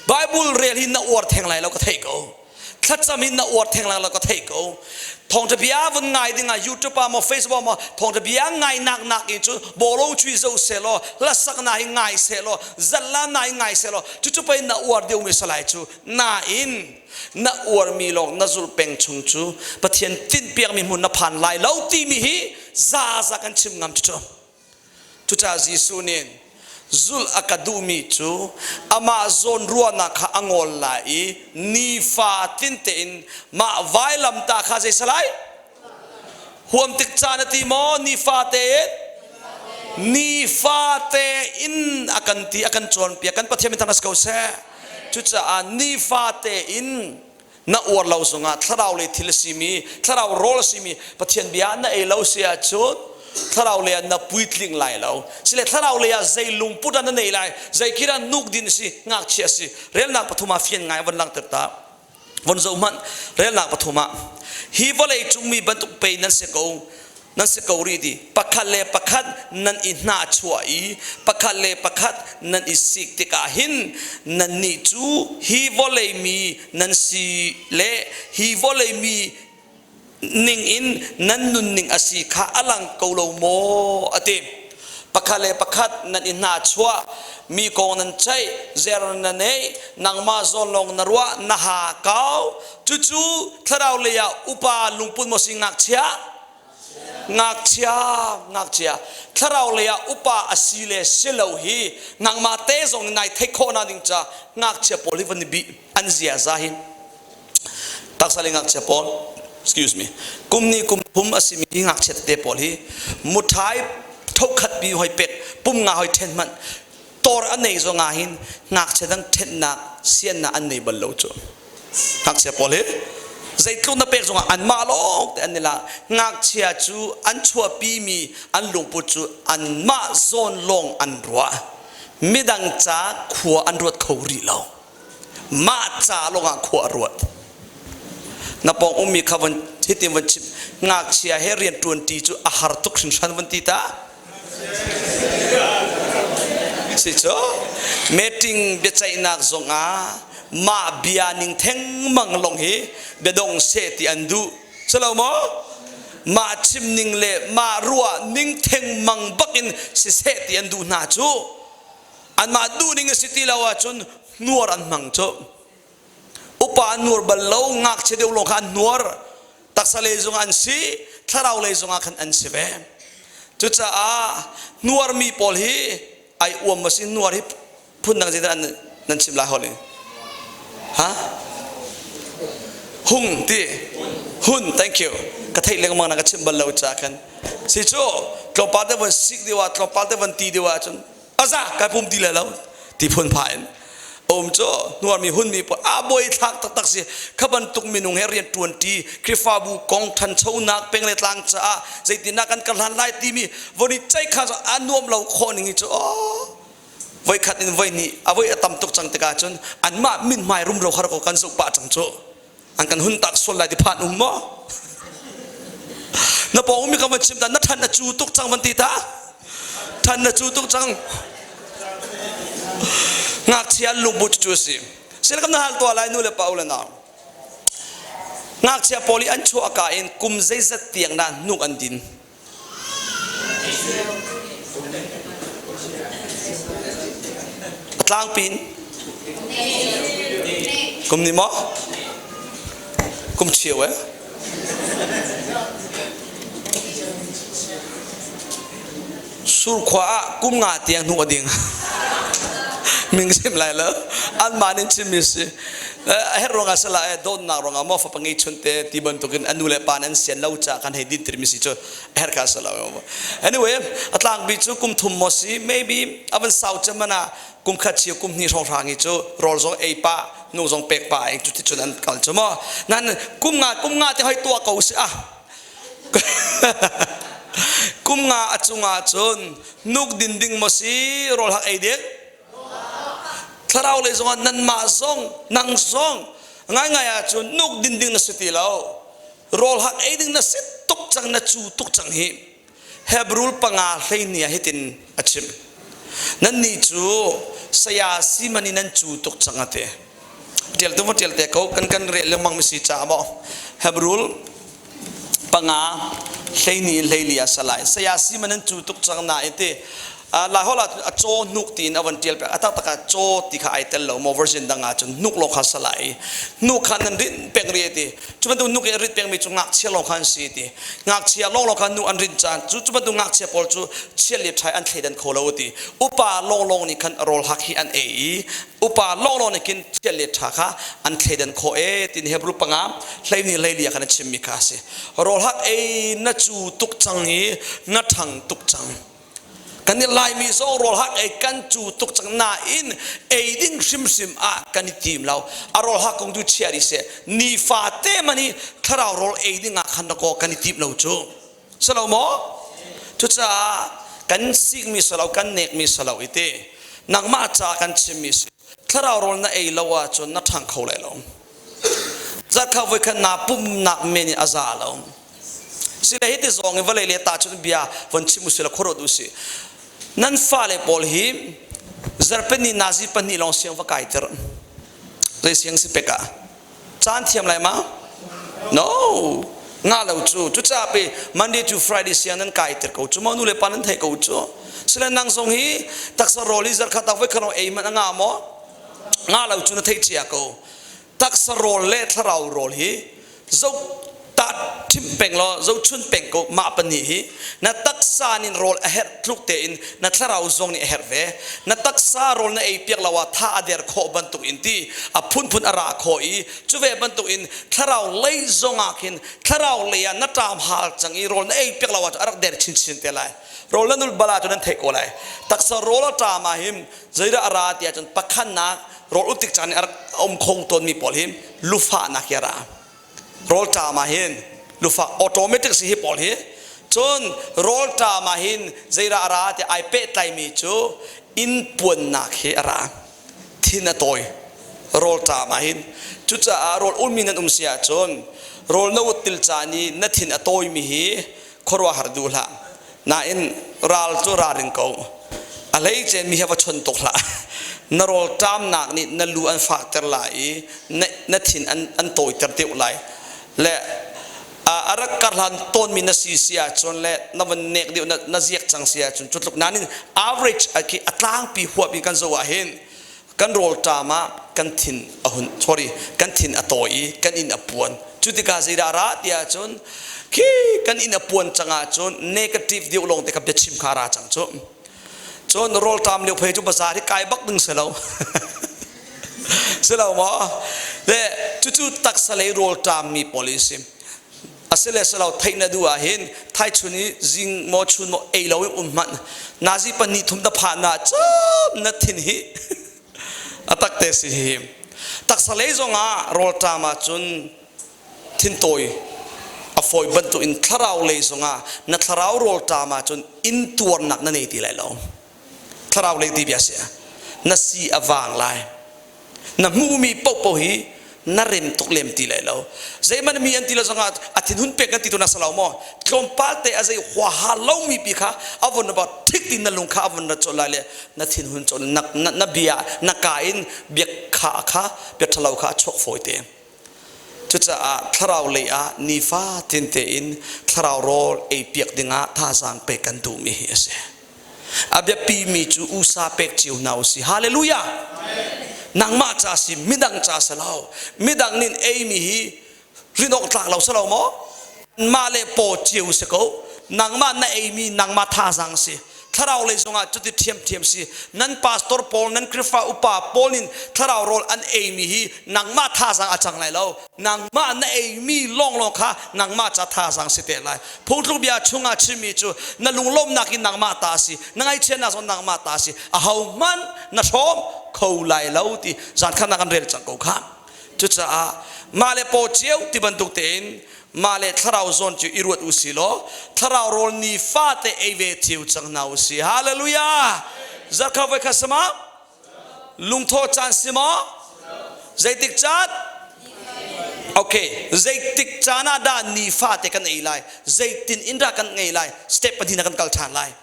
Bible real hin na word theng lai lo ka thei ko khatcham hin na word theng lai lo ka thei ko thong ta bia vun ngai dinga YouTube ma Facebook ma thong ta bia ngai nak in chu bolong chui zo se lo la sak na hi ngai se lo zalla na hi ngai se lo chu pai na word deu mi salai chu na in na word mi long na zul peng chung chu pathian tin piak mi mun na phan lai lo ti mi hi za kan chim ngam chu cha Jisu nin zul akadumi chu Amazon ruana kha angol lai ni fa tin te in ma vailam ta kha jai salai huam tik chana ti mo ni fa te in akan chon pi akan pathiam tanas ko se chu cha ni fa te in na or lo sunga tharau le thil simi tharau rol simi pathian bia na e lo sia chut tharau le na puitling lai lo sile tharau le ya zai lung pudan nei lai zai kira nuk din si ngak chia si rel nak pathuma fian ngai wan lang ta von zo man rel nak pathuma hi volei chumi bantuk pe nan se ko ri di pakhat nan i na chuai pakhat nan i sik te ka hin nan ni chu hi volei mi nan si le hi volei mi ning in nan nun ning asi kha alang kaulo mo ate pakhat nan ina chua mi ko nan chai zer na nei nang ma zon long narwa na ha kau chu tharau le ya upa lungpun mo sing ngak chia tharau le ya upa asile selo hi nang ma te zong nai thei kho na ding cha ngak chia polivan bi anzia zahin taksale ngak chia pol excuse me kumni kumpum asimi ngak chet te pol hi muthai thokhat bi hoi pek pum nga hoi then man tor anei zo nga hin ngak chetang then na sian na anei bal lo chu ngak che pol hi zai tlun na pek zo nga an ma lo te anila ngak chia chu an chua pi mi an lung pu chu an ma zon long an ruwa midang cha khua an ruat khori lo ma cha lo nga khua ruat na pong umi khawan hitim wan chip ngak chia herian 20 chu ahar tuk shan wan ti ta si cho meeting be chai nak zonga ma bianing theng mang long hi bedong se ti andu salomo ma chim ning le ma ruwa ning theng mang bakin si se ti andu na chu an ma du ning si ti lawa chun nuar an mang chu upa nur balo ngak che deu long kan nur taksale zong an si tharau le zong kan an si ve chu cha nur mi pol hi ai uam masin nur hi phun nang jidan nan sim la hole ha hung ti hun thank you ka thai leng mang na ka chim balo cha kan si chu tlopa de wan sik diwa tlopa de wan ti diwa chun aza ka pum ti la lo ti phun phain om cho nuar mi hun mi po boy thak tak si khaban tuk minung herian 20 krifa bu kong than chho nak peng le tlang cha zaitina kan kalhan lai ti mi voni chai kha anuam lo khoning cho voi khat in voi ni avoi atam tuk chang te ka chun an ma min mai rum ro khar ko kan sok pa chang cho an kan hun tak sol lai di phan mo na po mi ka ma chim da na than na chu tuk chang man ti ta than na chu tuk chang ngak chia lubut chu si sel kam na hal to lai nu le paula na ngak chia poli an chu aka in kum zai zat tiang na nuk an din tlang pin kum ni mo kum chiu sur khwa kum nga tiang nu ading ming sim lai lo an manin chimisi her ronga sala don na ronga mo fa pangi chunte ti ban tokin anule panan sian lau cha kan hedin trimisi cho her ka sala anyway atlang bi chu kum thum mosi maybe avan sau chamana kum khachi kum ni rong rangi chu rol zong ei pa nu zong pek pa ek chu ti chun an kal chmo nan kum nga te hoi tua ko si kum nga achunga chun nuk din ding mosi rol hak ei dek tharau le zong nan ma zong nang zong ngai chu nuk din ding na siti lo rol hak ei ding na sit tuk chang na chu tuk chang hi hebrul panga hleinia hitin achim นั่นนี่จูสยาสีมันนี่นั่นจูตุกจังเตะเดี๋ยวตัวเดี๋ยวแต่เขากันเรื่องมังมิสิจ้าบอกฮับรูลปังอาเลยนี่เลยเลียสลายสยาสีมันนั่นจูตุกจังน่าเตะลาฮอลาโจนุกตีนอวันเดียลแบบตะโจติขาไอเตลโลโมเวอร์ชันดังอาจนนุกลงขัสลายนุกขันนั้นรินเปงเรียตีจุดมันดูนุกรินเปงมีจุงักเชียลงขันสีตีงักเชียลงขันนุกอันรินจานจุดมันดูงักเชียพอลจูเชียลิบใช้อันเทดันโคลาวตีอุปาลงนี่ขันโรลฮักฮีอันเออุปาลงนี่กินเชียลิบทักฮะอันเทดันโคตินเฮบรูปังอาเลยนี่เลยเลียขันชิมมิคาสิโรลฮักนัดจูตุกจังฮีนัดทังตุกจังกันนี่ลายมีโซ่รอฮักกันจูตุกจังนาอินดิ้งซิมกันนี่ทีมเรารอฮักคงดูเชียริเสนีฟาเตมันนี่ถ้าเรารอดิ้งขันตะโกกันนี่ทีมเราจูสลาวมอทุจ้ากันซิกมีสลาวกันเนกมีสลาวอิเตนังมาจากกันชิมิสถ้าเรารอน่ะเราว่าจนนัดทางเขาเลยเราจะเข้าไปกันนาปุ่มนักเมนี่อาซาเราสิเลยที่ซองเอวเลยตาจุนเบียวันชิมุสละขรดูสินั่นฟ้าเลยบอลหิมจาเป็นนี่นาซีเป็นนี่ลองเสียงว่าไก่เตอร์เลยเสียงสิเปกะจานเทียมอะไรมา no งาเราจูจ้าไป Monday to Friday เสียงนั้นไก่เตอร์กูจูมานูเลยปานันเทกูจูสิเลยนางทรงฮีตักสโรลิจาขัดเอาไว้ขนมเอมันงาโมงาเราจูนั่นเทเจียกูตักสโรเลทเราโรลฮีจุตัดทิมเป่งล้อเจ้าชุนเป่งก็มาปนีฮีนัดตักซานินโรลเอเฮร์ทุกเตอินนัดทเราซงนี่เอเฮร์เวนัดตักซาโรลนั่นไอเปียกละว่าท่าเดียร์โคบันตุอินตีอพุนอาราโคอีจุเวบันตุอินทเราเลยซงอาคินทเราเลยนัดตามฮาลจังอีโรลนั่นไอเปียกละว่าจะอารักเดียร์ชินเตลัยโรลนั่นนุลบลาจนนั้นเทโกไลตักซาโรลตามาหิมใจระอาราเดียจนปักขันนักโรลอุติกจานี่อารักอมคงตนมีปอลหิมลูฟ้านักยาราโรลตามาหินลูฟ้าออโตเมติกสิฮิปอลฮีจนโรลตามาหินใจระอาราเดียไอเป็ดไตมีจูอินปวนนักเฮอาราทินตัวโรลตามาหินจุดจะโรลอุลมินันเสียจนโรลนวุติลจานีนัทินอตัวมีฮีครัวหาดูละน่าอินรัลจูราริงเขาอะไรเจนมีเหตุชนตกละนโรลตามนักนี่นลูอันฝากเตอร์ไหลนัทินอันโตยเตอร์เตียวไหลและอารักการหันต้นมีนาซีเสียจนและนวันเนกเดียวนาเซียกจังเสียจนจุดลุกนั้น average คืออัตรางปีหัวปีกันสวะเห็นกันโรลตามากันทินsorry กันทินอโตยกันอินอปวนจุดที่กาซีดาราเดียจนคีกันอินอปวนจังอาจน negative เดียวลงแต่กับเด็ดชิมคาราจังจนโรลตามเลี้ยวเพจุภาษาที่กายบักดึงเสลาเสลามอและจุดตักสเลโรลตามมี policyอาศัยสลาวไทยนาดูอาเห็นไทยชุนี้จิงมอชุนมอเอลาวิมันนาซีปนิทุมตะพานาจ้านัดทินฮีอัตักเตสิฮีตักสเลจงอาโรลตามาจุนทินโตยอฟอยบันตุอินทราวเลจงอานัทราวโรลตามาจุนอินตัวนักนั่นเองที่ไรเราทราวเลดีเบียเสียนัสีอวางไลนัมูมีปกปฮีนาเรมตุกเลมตีเลยเราใจมันมีอันตีเราสังกัดอาทิตย์หุ่นเป็กกันตีตัวนัสลาวมอคลอมปาเตอใจหัวฮาลามีปีค่ะอวันนั้นบอกทิกตีนัลลุงค่ะอวันนั้นจอลาเลยนาทินหุ่นจอลนักเบียนักกาอินเบียขาค่ะเบียทลาวค่ะชกฝอยเตจุดจะทราวเลยนิฟ้าทินเตอินทราวโรลเอเปียกดิ่งท่าสังเป็กกันดูมีเหี้ยเสอาเบียปีมีจูอุซาเป็กจิวนาวสิฮาเลลูยานางมาจ่าสิมิดังจ่าสลาวมิดังนินเอมีฮีรินอกตากเราสลาวมอมาเลโปจิวสกนางมาในเอมีนางมาท่าสังสิถ้าเราเลยส่งจุดเทียมสินั้นพาสตอร์ปอลนั้นคริฟาอุปาปอลินถ้าเราโรลอันเอมีฮีนางมาท่าสังอาจังไรเรานางมาในเอมีลองค่ะนางมาจะท่าสังสิเตไรพูดลูกเบียชุงอาชิมิจูนั่นลุงล้มนักินนางมาตาสินางไอเชนน่ะส่งนางมาตาสิอาหามันน่ะชมเขาไล่เราที่จานขันนักเรียนจังกูข้ามจุดจะมาเลโปเจียวที่บรรทุกเต็นมาเลทราวซอนจูอิรวดอุสิโลทราวโรลนีฟาเตเอเวทิวจังนาอุสิฮาเลลูยาจักรวาลคัสมาลุงโทจันสิมาใจติกจัดโอเคใจติกจานาดานีฟาเตกันเอไลใจตินอินดากันเอไลสเตปปฏินักันกัลชานไล